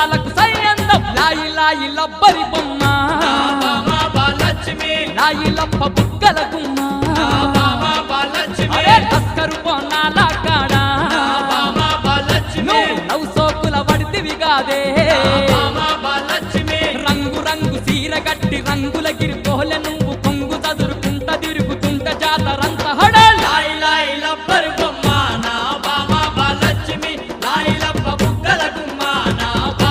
అందాలకు సయ్యందం లాయి లాయి లబ్బరి బొమ్మ లాయి లప్ప బుగ్గల గుమ్మ తస్కరు బొన్నాల కాడ నవ్వు సోకుల వడితివి కాదే రంగు రంగు సీర గట్టి రంగుల గిరి కోలెను